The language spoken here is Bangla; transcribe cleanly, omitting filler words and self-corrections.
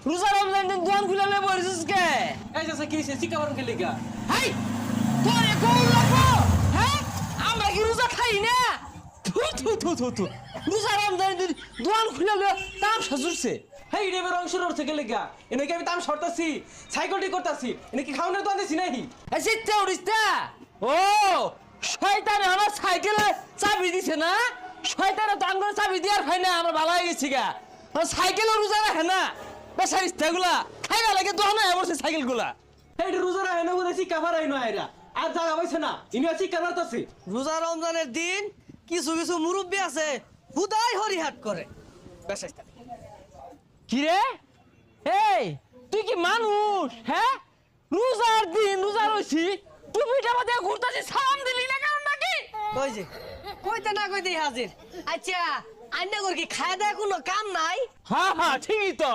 রোজা রমজান দিন দোকান খুলে লয়ে বসছিস কে? এই যে কি হইছে চিকা বারণ খেলি গা হাই তোরে কোন লাগবো? হ্যাঁ আমরা কি রোজা খাই না? থু রোজা রমজান দিন দোকান খুলে লয়ে তাম সাজুরছে। হেই রে বের অংশ রছে খেলি গা এনে কি আমি তাম সরতাছি সাইকেলটি করতাছি এনে কি খাওনের তো আনতেছি নাই এই চিত্তে উড়িস্তা ও শয়তানে আমার সাইকেলে চাবি দিছে না? শয়তানে তো আঙ্গুরে চাবি দিয়ার হয় না, আমরা ভালো হয়ে গেছি গা। সাইকেলও রোজা রাখে না বেচার ইস্তাগুলা খাইবা লাগে দোকানে বসে সাইকেল গুলা। হেই রোজা রাখে না বলে চিকা ফারাই না আইরা আর জায়গা পাইছে না ইনি চিকা মারতাছি রোজা রমজানের দিন কিছু কিছু মুরব্বী আছে হুদাই হরিহাট করে। বেশাইস্তা কি রে? এই তুই কি মানুষ? হ্যাঁ রোজার দিন রোজা রইছি টুপিটা মাথায় ঘুরতাছি সালাম দিলি না কারণ নাকি? কই যে কইতে না কইতেই হাজির। আচ্ছা আইনা কর কি খায় দেয় কোনো কাম নাই? হ্যাঁ ঠিকই তো।